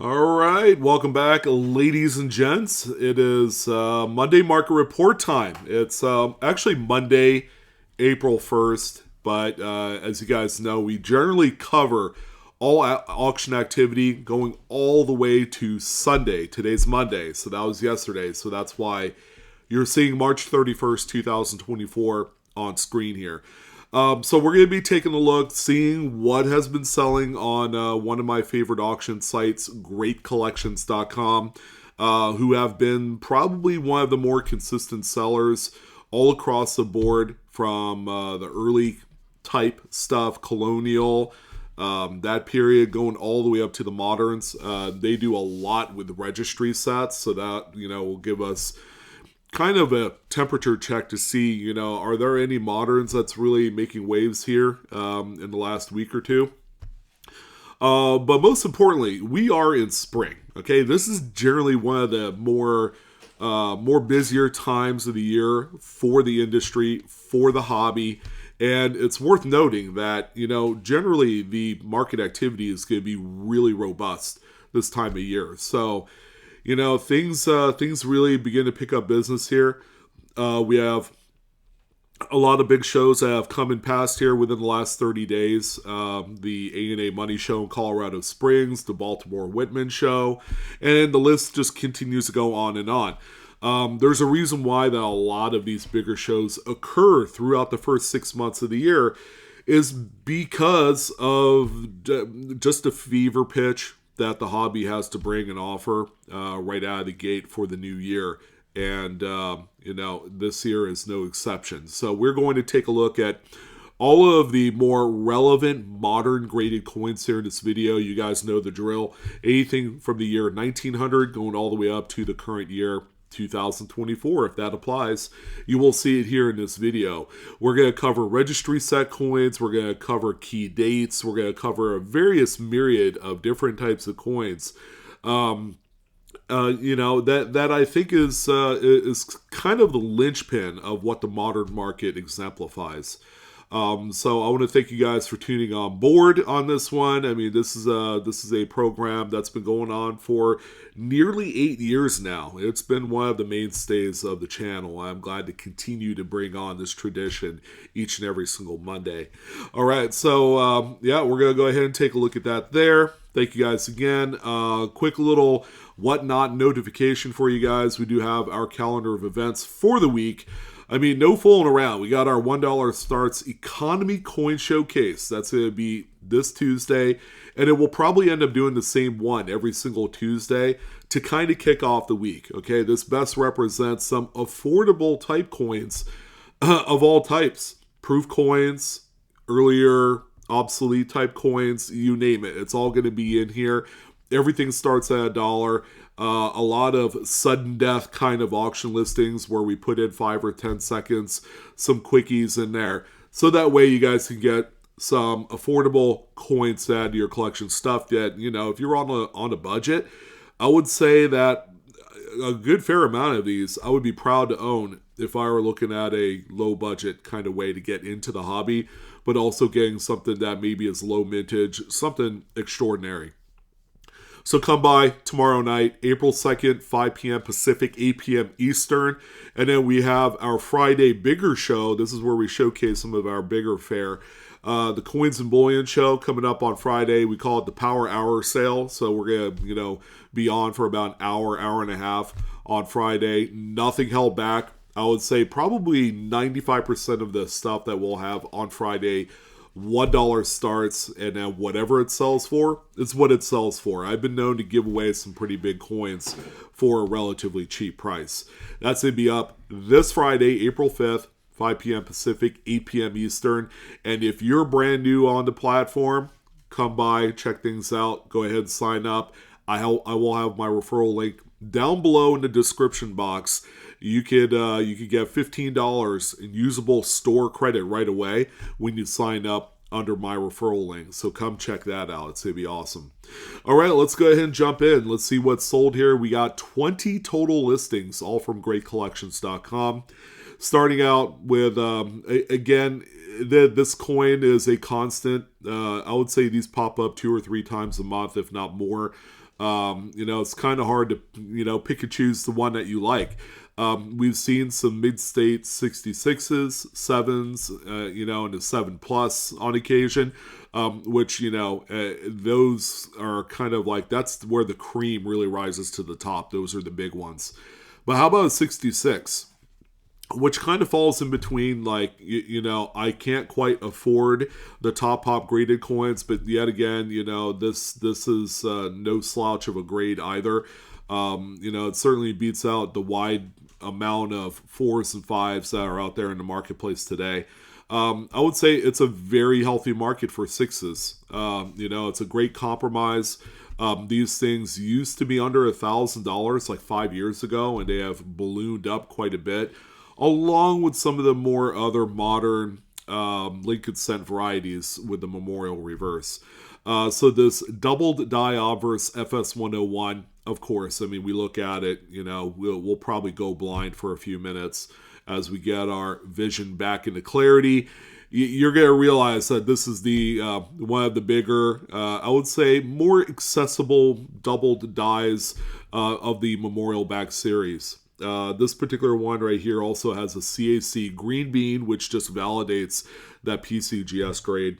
All right, welcome back, ladies and gents. It is Monday market report time. It's actually Monday, April 1st, but as you guys know, we generally cover all auction activity going all the way to Sunday. Today's Monday, so that was yesterday, so that's why you're seeing March 31st, 2024 on screen here. So we're going to be taking a look, seeing what has been selling on one of my favorite auction sites, GreatCollections.com, who have been probably one of the more consistent sellers all across the board from the early type stuff, colonial, that period going all the way up to the moderns. They do a lot with registry sets, so that will give us kind of a temperature check to see, are there any moderns that's really making waves here in the last week or two? But most importantly, we are in spring. Okay, this is generally one of the more busier times of the year for the industry, for the hobby. And it's worth noting that, generally the market activity is going to be really robust this time of year. So, things really begin to pick up business here. We have a lot of big shows that have come and passed here within the last 30 days. The A&A Money Show in Colorado Springs, the Baltimore Whitman Show, and the list just continues to go on and on. There's a reason why that a lot of these bigger shows occur throughout the first 6 months of the year is because of just a fever pitch that the hobby has to bring and offer right out of the gate for the new year. And, this year is no exception. So we're going to take a look at all of the more relevant modern graded coins here in this video. You guys know the drill. Anything from the year 1900 going all the way up to the current year 2024, if that applies. You will see it here in this video. We're going to cover registry set coins. We're going to cover key dates. We're going to cover a various myriad of different types of coins. That I think is kind of the linchpin of what the modern market exemplifies. So I want to thank you guys for tuning on board on this one. I mean, this is a program that's been going on for nearly 8 years now. It's been one of the mainstays of the channel. I'm glad to continue to bring on this tradition each and every single Monday. All right, so we're gonna go ahead and take a look at that there. Thank you guys again. Quick little whatnot notification for you guys. We do have our calendar of events for the week. I mean, no fooling around. We got our $1 Starts Economy Coin Showcase. That's going to be this Tuesday. And it will probably end up doing the same one every single Tuesday to kind of kick off the week. Okay, this best represents some affordable type coins of all types. Proof coins, earlier obsolete type coins, you name it. It's all going to be in here. Everything starts at $1. A lot of sudden death kind of auction listings where we put in 5 or 10 seconds, some quickies in there. So that way you guys can get some affordable coins to add to your collection stuff that, if you're on a budget, I would say that a good fair amount of these I would be proud to own if I were looking at a low budget kind of way to get into the hobby, but also getting something that maybe is low mintage, something extraordinary. So come by tomorrow night, April 2nd, 5 p.m. Pacific, 8 p.m. Eastern. And then we have our Friday bigger show. This is where we showcase some of our bigger fare. The Coins and Bullion show coming up on Friday. We call it the Power Hour sale. So we're going to, be on for about an hour, hour and a half on Friday. Nothing held back. I would say probably 95% of the stuff that we'll have on Friday, $1 starts, and then whatever it sells for is what it sells for. I've been known to give away some pretty big coins for a relatively cheap price. That's going to be up this Friday, April 5th, 5 p.m. Pacific, 8 p.m. Eastern. And if you're brand new on the platform, come by, check things out, go ahead and sign up. I will have my referral link down below in the description box. You could get $15 in usable store credit right away when you sign up under my referral link. So come check that out. It's going to be awesome. All right, let's go ahead and jump in. Let's see what's sold here. We got 20 total listings, all from GreatCollections.com. starting out with, again, this coin is a constant. I would say these pop up 2 or 3 times a month, if not more. It's kind of hard to, pick and choose the one that you like. We've seen some mid-state 66s, 7s, and a 7 plus on occasion, which, those are kind of like, that's where the cream really rises to the top. Those are the big ones. But how about a 66? Which kind of falls in between, like, I can't quite afford the top pop graded coins, but yet again, this is no slouch of a grade either. It certainly beats out the wide amount of 4s and 5s that are out there in the marketplace today. I would say it's a very healthy market for 6s. It's a great compromise. These things used to be under $1,000 like 5 years ago, and they have ballooned up quite a bit, along with some of the more other modern Lincoln Cent varieties with the Memorial reverse. So this doubled die obverse FS101, of course, I mean, we look at it, we'll probably go blind for a few minutes as we get our vision back into clarity. You're going to realize that this is the one of the bigger, I would say, more accessible doubled dies of the Memorial Back series. This particular one right here also has a CAC green bean, which just validates that PCGS grade.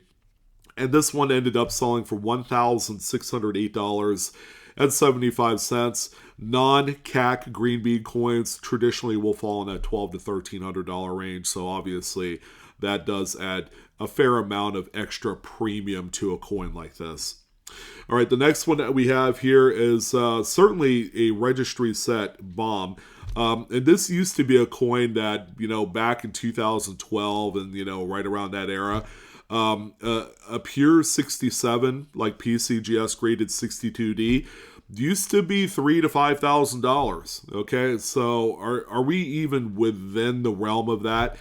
And this one ended up selling for $1,608.75. Non-CAC green bean coins traditionally will fall in that $1,200 to $1,300 range. So obviously that does add a fair amount of extra premium to a coin like this. All right, the next one that we have here is certainly a registry set bomb. And this used to be a coin that, back in 2012 and, right around that era, a pure 67, like PCGS graded 62D, used to be $3,000 to $5,000. Okay, so are we even within the realm of that?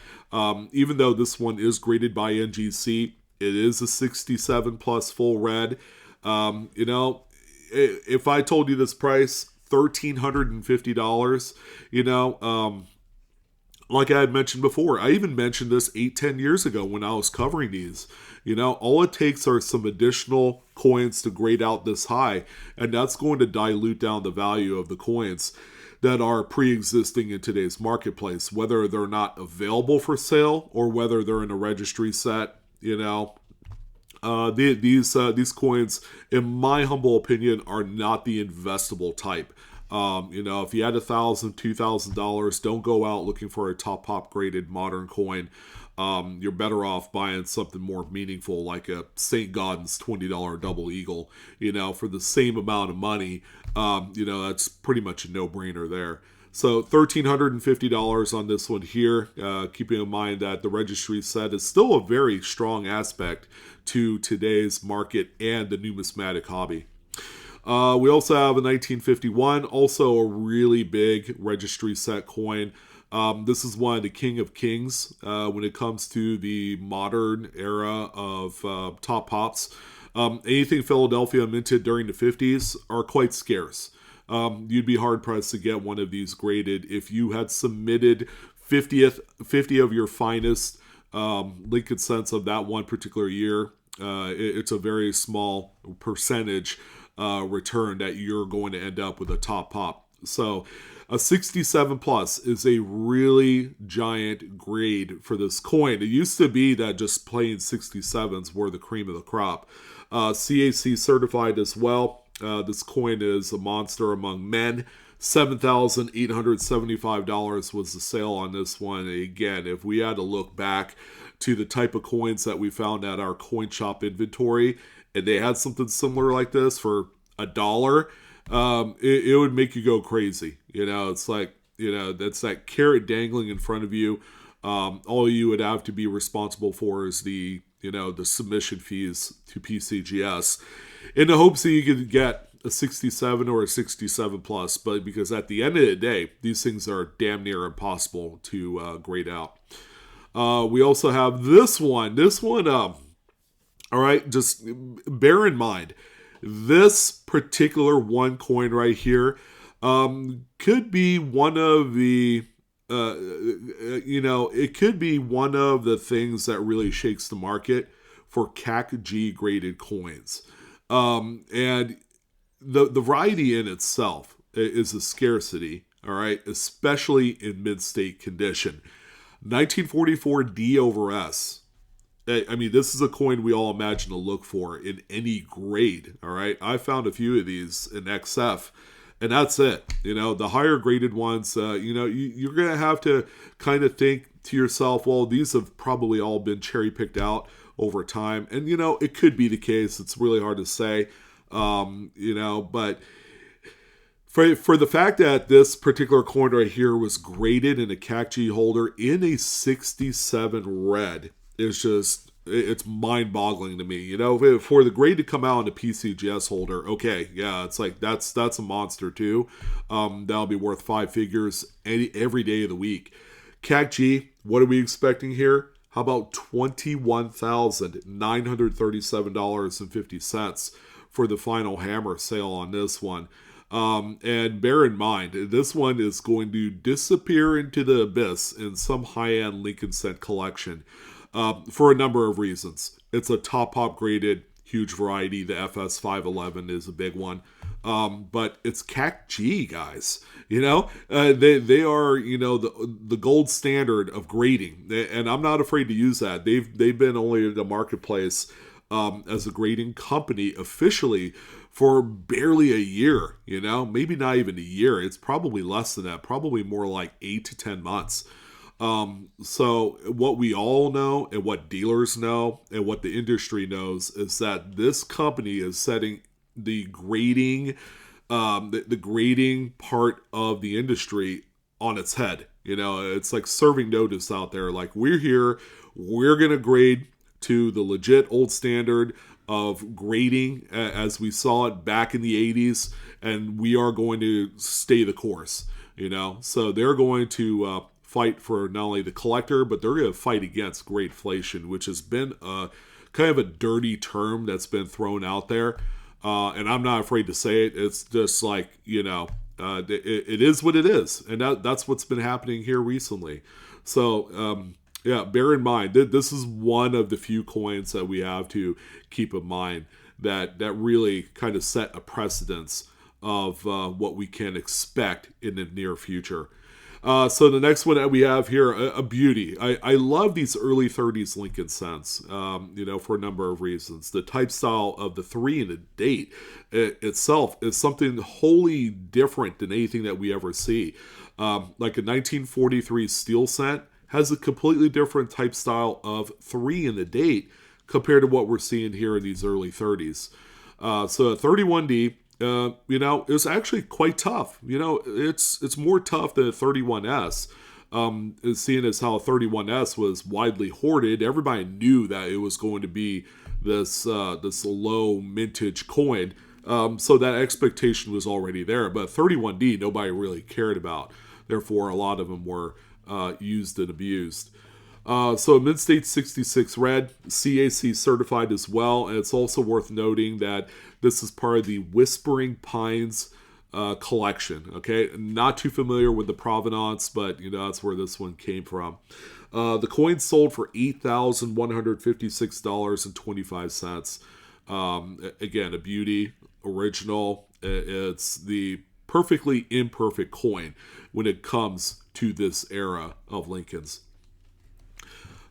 Even though this one is graded by NGC, it is a 67 plus full red. If I told you this price, $1,350, like I had mentioned before, I even mentioned this 8-10 years ago when I was covering these. All it takes are some additional coins to grade out this high, and that's going to dilute down the value of the coins that are pre-existing in today's marketplace, whether they're not available for sale or whether they're in a registry set. These coins, in my humble opinion, are not the investable type. If you had $1,000, $2,000, don't go out looking for a top pop graded modern coin. You're better off buying something more meaningful, like a St. Gaudens $20 double eagle. For the same amount of money, that's pretty much a no-brainer there. So $1,350 on this one here, keeping in mind that the registry set is still a very strong aspect to today's market and the numismatic hobby. We also have a 1951, also a really big registry set coin. This is one of the King of Kings when it comes to the modern era of top pops. Anything Philadelphia minted during the 50s are quite scarce. You'd be hard-pressed to get one of these graded if you had submitted 50 of your finest Lincoln Cents of that one particular year. It's a very small percentage return that you're going to end up with a top pop. So a 67 plus is a really giant grade for this coin. It used to be that just plain 67s were the cream of the crop. CAC certified as well. This coin is a monster among men. $7,875 was the sale on this one. And again, if we had to look back to the type of coins that we found at our coin shop inventory, and they had something similar like this for $1, it would make you go crazy. It's like, that's that carrot dangling in front of you. All you would have to be responsible for is the submission fees to PCGS in the hopes that you could get a 67 or a 67 plus. But because at the end of the day, these things are damn near impossible to grade out. We also have this one. All right, just bear in mind, this particular one coin right here could be one of the it could be one of the things that really shakes the market for CAC G graded coins. And the variety in itself is a scarcity, all right, especially in mid-state condition. 1944 D over S. I mean, this is a coin we all imagine to look for in any grade, all right? I found a few of these in XF, and that's it. The higher graded ones, you're going to have to kind of think to yourself, well, these have probably all been cherry picked out over time. And, it could be the case. It's really hard to say, but for the fact that this particular coin right here was graded in a CAC G holder in a 67 red, it's mind-boggling to me. For the grade to come out in a PCGS holder, okay, yeah, it's like that's a monster too. That'll be worth 5 figures every day of the week. CAC G, what are we expecting here? How about $21,937.50 for the final hammer sale on this one? And bear in mind, this one is going to disappear into the abyss in some high-end Lincoln Cent collection. For a number of reasons. It's a top graded, huge variety. The FS511 is a big one. But it's CAC G, guys. They are, the gold standard of grading. And I'm not afraid to use that. They've been only in the marketplace as a grading company officially for barely a year, maybe not even a year. It's probably less than that, probably more like 8 to 10 months. So what we all know and what dealers know and what the industry knows is that this company is setting the grading, the grading part of the industry on its head. It's like serving notice out there. Like, we're here, we're going to grade to the legit old standard of grading as we saw it back in the 80s, and we are going to stay the course, So they're going to fight for not only the collector, but they're going to fight against gradeflation, which has been a kind of a dirty term that's been thrown out there. And I'm not afraid to say it. It's just like, it is what it is. And that's what's been happening here recently. So, bear in mind that this is one of the few coins that we have to keep in mind that really kind of set a precedence of what we can expect in the near future. So the next one that we have here, a beauty. I love these early 30s Lincoln Cents, for a number of reasons. The type style of the 3 and the date itself is something wholly different than anything that we ever see. Like a 1943 steel cent has a completely different type style of 3 and the date compared to what we're seeing here in these early 30s. So a 31D, it's actually quite tough. It's more tough than a 31S. Seeing as how 31S was widely hoarded, everybody knew that it was going to be this low mintage coin. So that expectation was already there. But 31D, nobody really cared about. Therefore, a lot of them were used and abused. So Mid-State 66 Red, CAC certified as well, and it's also worth noting that this is part of the Whispering Pines collection. Okay, not too familiar with the provenance, but that's where this one came from. The coin sold for $8,156.25. Again, a beauty, original. It's the perfectly imperfect coin when it comes to this era of Lincoln's.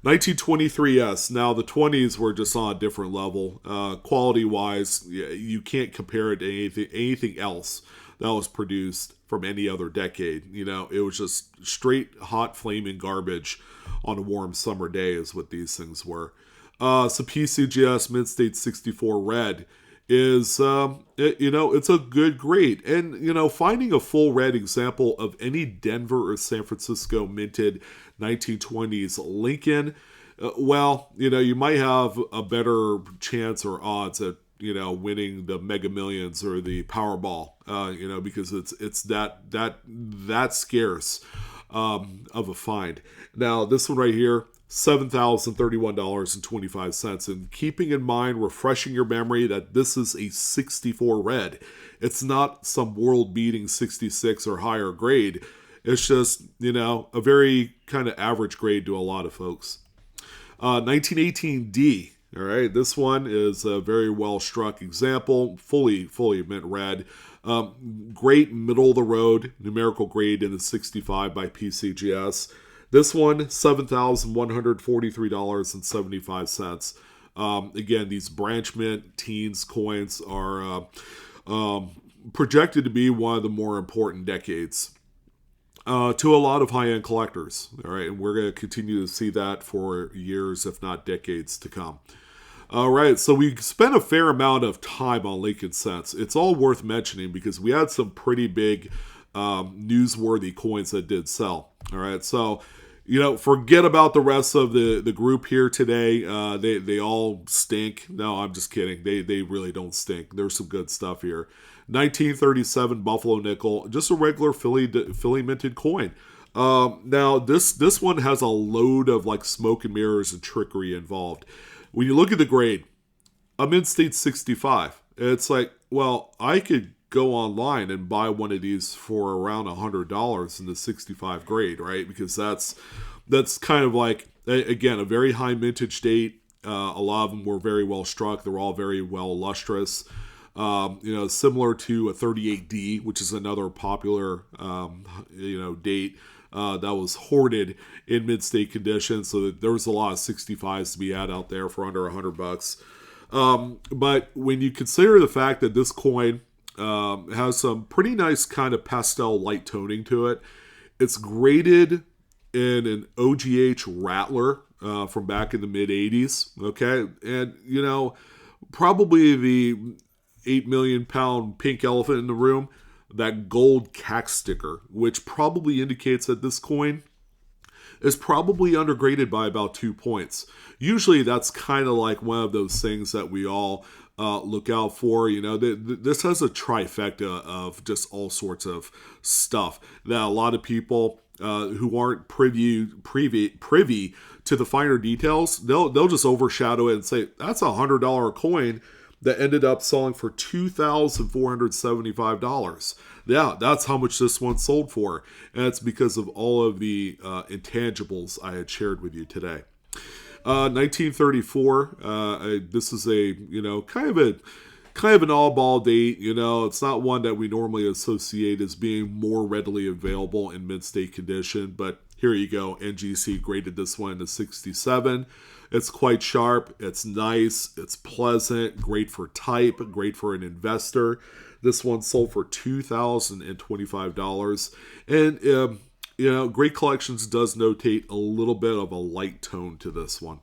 1923S. Now, the 20s were just on a different level. Quality-wise, you can't compare it to anything else that was produced from any other decade. It was just straight, hot, flaming garbage on a warm summer day is what these things were. So PCGS Mid-State 64 Red is, it's a good grade. And, finding a full red example of any Denver or San Francisco minted 1920s Lincoln, you might have a better chance or odds at, winning the Mega Millions or the Powerball, because it's that scarce of a find. Now, this one right here, $7,031.25. And keeping in mind, refreshing your memory that this is a 64 red. It's not some world-beating 66 or higher grade. It's just, a very kind of average grade to a lot of folks. 1918D. All right, this one is a very well struck example, fully mint red. Great middle of the road numerical grade in the 65 by PCGS. This one, $7,143.75. Again, these branch mint teens coins are projected to be one of the more important decades to a lot of high-end collectors. All right, and we're going to continue to see that for years, if not decades, to come. All right, so we spent a fair amount of time on Lincoln Cents. It's all worth mentioning because we had some pretty big newsworthy coins that did sell. All right, so forget about the rest of the group here today. They all stink. No, I'm just kidding. They really don't stink. There's some good stuff here. 1937 Buffalo nickel, just a regular Philly minted coin. Now this one has a load of like smoke and mirrors and trickery involved. When you look at the grade, a mint state 65. It's like, well, I could go online and buy one of these for around $100 in the 65 grade, right? Because that's kind of like, again, a very high mintage date. A lot of them were very well struck. They're all very well lustrous. Similar to a 38D, which is another popular, date that was hoarded in mid-state condition. So there was a lot of 65s to be had out there for under $100. But when you consider the fact that this coin has some pretty nice kind of pastel light toning to it, it's graded in an OGH Rattler from back in the mid-80s. Okay, and probably the 8 million pound pink elephant in the room, that gold CAC sticker, which probably indicates that this coin is probably undergraded by about 2 points. Usually that's kind of like one of those things that we all look out for. This has a trifecta of just all sorts of stuff that a lot of people who aren't privy to the finer details, they'll just overshadow it and say, that's $100 coin that ended up selling for $2,475. Yeah, that's how much this one sold for. And it's because of all of the intangibles I had shared with you today. 1934, this is a, kind of an all-ball date. It's not one that we normally associate as being more readily available in mid-state condition, but here you go. NGC graded this one to 67. It's quite sharp. It's nice. It's pleasant. Great for type. Great for an investor. This one sold for $2,025. And, Great Collections does notate a little bit of a light tone to this one.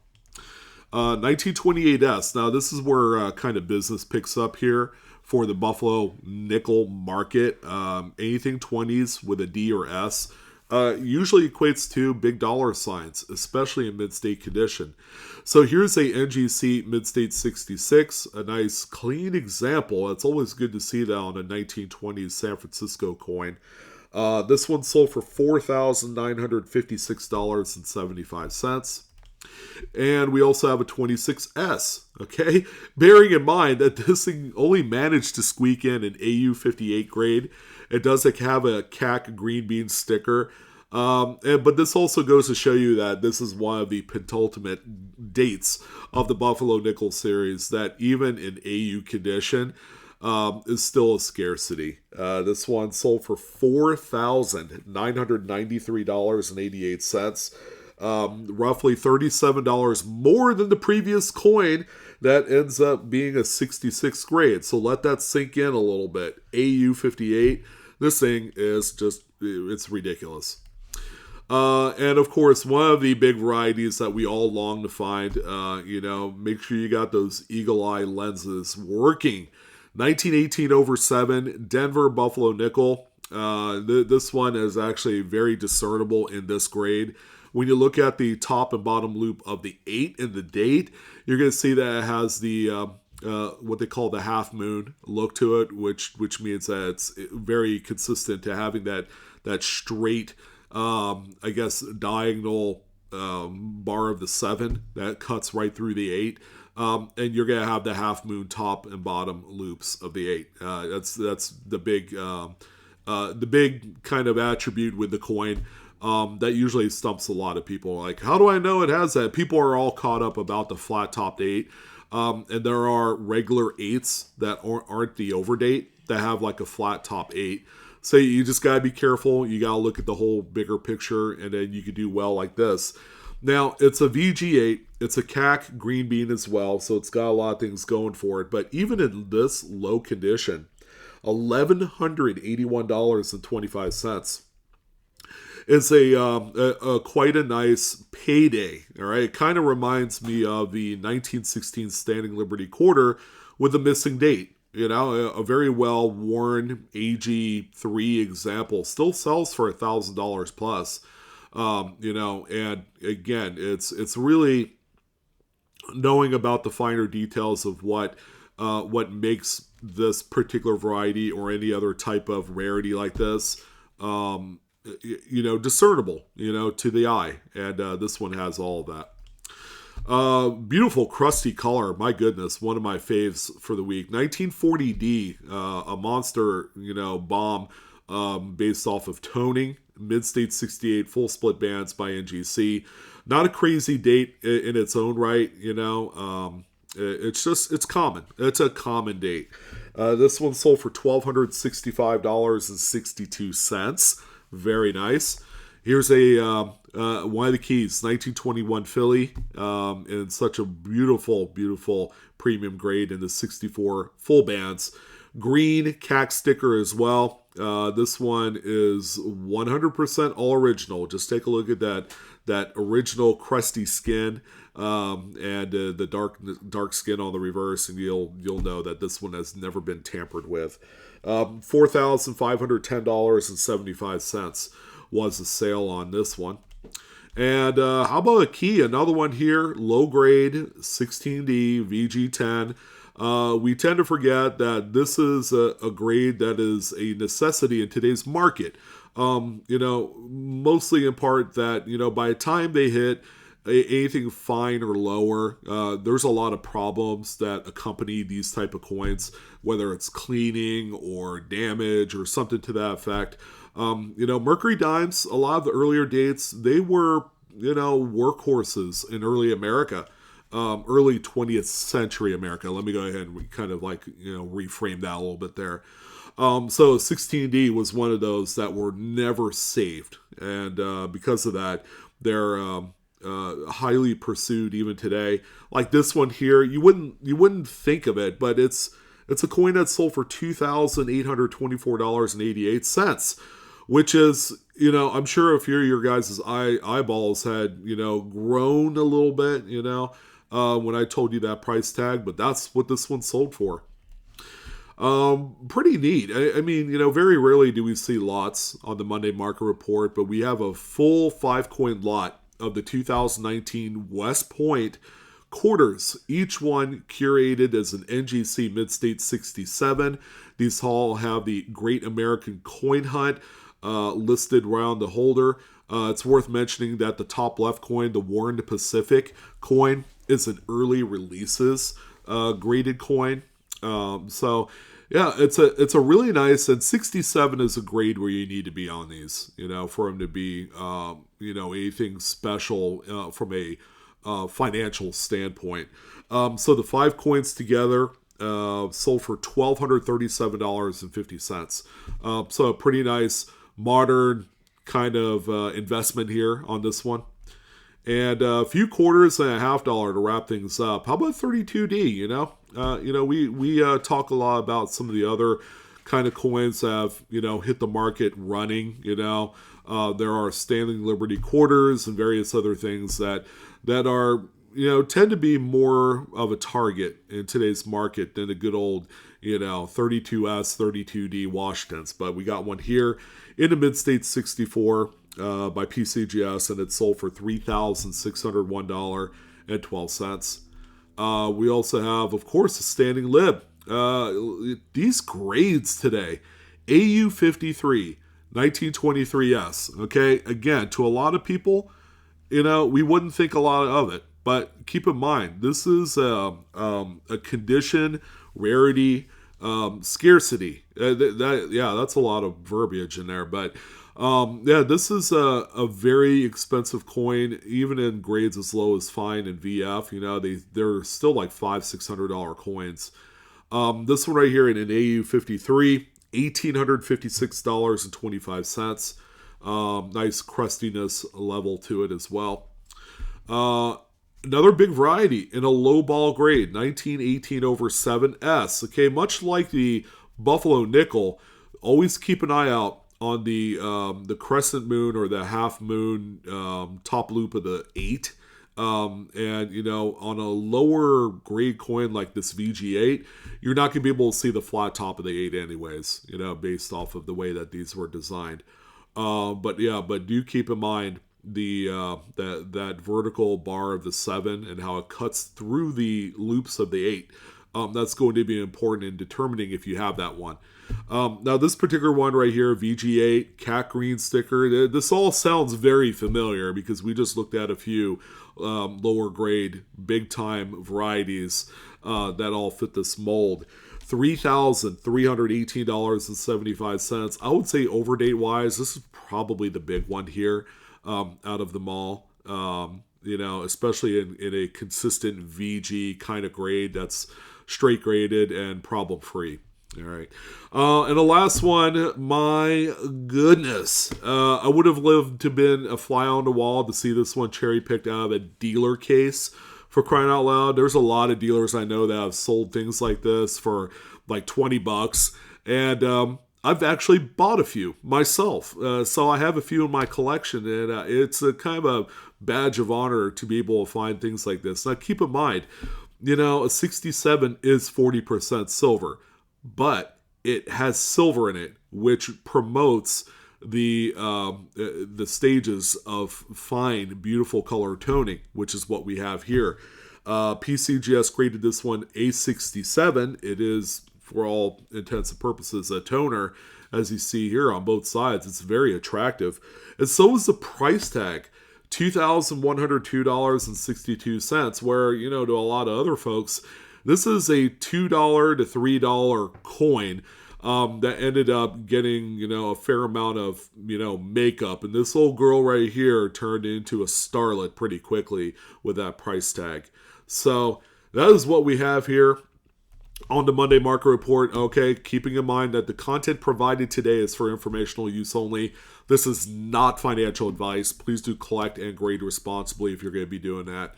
1928S. Now, this is where kind of business picks up here for the Buffalo nickel market. Anything 20s with a D or S usually equates to big dollar signs, especially in mid-state condition. So here's a NGC mid-state 66, a nice clean example. It's always good to see that on a 1920s San Francisco coin. This one sold for $4,956.75. And we also have a 26S, okay? Bearing in mind that this thing only managed to squeak in an AU58 grade. It does have a CAC green bean sticker. But this also goes to show you that this is one of the penultimate dates of the Buffalo Nickel series that even in AU condition is still a scarcity. This one sold for $4,993.88. Roughly $37 more than the previous coin that ends up being a 66 grade. So let that sink in a little bit. AU58, this thing is just, it's ridiculous. And of course, one of the big varieties that we all long to find, make sure you got those eagle eye lenses working. 1918/07 Denver Buffalo Nickel. This one is actually very discernible in this grade. When you look at the top and bottom loop of the 8 in the date, you're going to see that it has the what they call the half moon look to it, which means that it's very consistent to having that straight, diagonal bar of the 7 that cuts right through the 8. And you're going to have the half moon top and bottom loops of the 8. That's the big the big kind of attribute with the coin that usually stumps a lot of people. Like, how do I know it has that? People are all caught up about the flat topped 8. And there are regular 8s that aren't the overdate that have like a flat top 8. So you just got to be careful. You got to look at the whole bigger picture, and then you can do well like this. Now, it's a VG8. It's a CAC green bean as well, so it's got a lot of things going for it. But even in this low condition, $1,181.25. It's a quite a nice payday. All right, it kind of reminds me of the 1916 Standing Liberty Quarter with a missing date. You know, a very well worn AG3 example still sells for $1,000 plus. You know, and again, it's really knowing about the finer details of what makes this particular variety or any other type of rarity like this, you know, discernible, you know, to the eye. And this one has all of that. Beautiful crusty color. My goodness, one of my faves for the week. 1940D, a monster, you know, bomb based off of toning. Mid-State 68 full split bands by NGC. Not a crazy date in its own right, you know. It's common. It's a common date. This one sold for $1,265.62. Very nice. Here's a one of the keys, 1921 Philly, in such a beautiful, beautiful premium grade in the 64 full bands. Green CAC sticker as well. This one is 100% all original. Just take a look at that original crusty skin and the dark skin on the reverse, and you'll know that this one has never been tampered with. $4,510.75 was the sale on this one. And how about a key? Another one here, low grade 16D VG10. We tend to forget that this is a grade that is a necessity in today's market. You know, mostly in part that, you know, by the time they hit anything fine or lower, there's a lot of problems that accompany these type of coins, whether it's cleaning or damage or something to that effect. You know, Mercury dimes, a lot of the earlier dates, they were, you know, workhorses in early America. Early 20th century America. Let me go ahead and kind of like, you know, reframe that a little bit there. So 16D was one of those that were never saved. And because of that, they're highly pursued even today. Like this one here, you wouldn't think of it, but it's a coin that sold for $2,824.88, which is, you know, I'm sure if your guys' eyeballs had, you know, grown a little bit, you know, when I told you that price tag, but that's what this one sold for. Pretty neat. I mean, you know, very rarely do we see lots on the Monday Market Report, but we have a full 5-coin lot of the 2019 West Point quarters, each one curated as an NGC Mid-State 67. These all have the Great American Coin Hunt listed around the holder. It's worth mentioning that the top left coin, the Warren Pacific coin, is an early releases graded coin. So yeah, it's a really nice, and 67 is a grade where you need to be on these, you know, for them to be, you know, anything special from a financial standpoint. So the 5 coins together sold for $1,237.50. So a pretty nice modern kind of investment here on this one. And a few quarters and $0.50 to wrap things up. How about 32D? You know, we talk a lot about some of the other kind of coins that have, you know, hit the market running. You know, there are Standing Liberty quarters and various other things that are, you know, tend to be more of a target in today's market than the good old, you know, 32S, 32D Washingtons. But we got one here in the Mid-State 64. By PCGS, and it sold for $3,601.12. We also have, of course, a Standing Lib. These grades today, AU53, 1923S. Okay, again, to a lot of people, you know, we wouldn't think a lot of it, but keep in mind, this is a condition rarity Scarcity. That's a lot of verbiage in there. But yeah, this is a very expensive coin, even in grades as low as fine and VF. You know, they're still like $500-$600 coins. This one right here in an AU53, $1,856.25. Nice crustiness level to it as well. Another big variety in a low ball grade, 1918/7S. Okay, much like the Buffalo Nickel, always keep an eye out on the crescent moon or the half moon top loop of the 8. And, you know, on a lower grade coin like this VG8, you're not going to be able to see the flat top of the 8 anyways, you know, based off of the way that these were designed. But do keep in mind that vertical bar of the 7 and how it cuts through the loops of the 8. That's going to be important in determining if you have that one. Now, this particular one right here, VG8, cat green sticker, this all sounds very familiar because we just looked at a few lower grade, big time varieties that all fit this mold. $3,318.75. I would say overdate wise, this is probably the big one here out of them all. You know, especially in a consistent VG kind of grade that's straight graded and problem free. All right. And the last one, my goodness. I would have lived to been a fly on the wall to see this one cherry picked out of a dealer case, for crying out loud. There's a lot of dealers I know that have sold things like this for like $20. And I've actually bought a few myself. So I have a few in my collection, and it's a kind of a badge of honor to be able to find things like this. Now, keep in mind, you know, a 67 is 40% silver, but it has silver in it, which promotes the stages of fine, beautiful color toning, which is what we have here. PCGS graded this one A67. It is, for all intents and purposes, a toner, as you see here on both sides. It's very attractive. And so is the price tag, $2,102.62, where, you know, to a lot of other folks, this is a $2 to $3 coin that ended up getting, you know, a fair amount of, you know, makeup. And this little girl right here turned into a starlet pretty quickly with that price tag. So that is what we have here on the Monday Market Report. Okay, keeping in mind that the content provided today is for informational use only. This is not financial advice. Please do collect and grade responsibly if you're going to be doing that.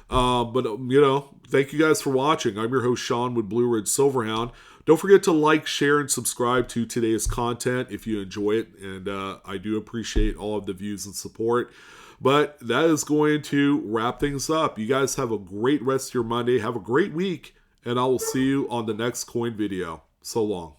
But, you know, thank you guys for watching. I'm your host, Sean, with Blue Ridge Silverhound. Don't forget to like, share, and subscribe to today's content if you enjoy it. And I do appreciate all of the views and support. But that is going to wrap things up. You guys have a great rest of your Monday. Have a great week. And I will see you on the next coin video. So long.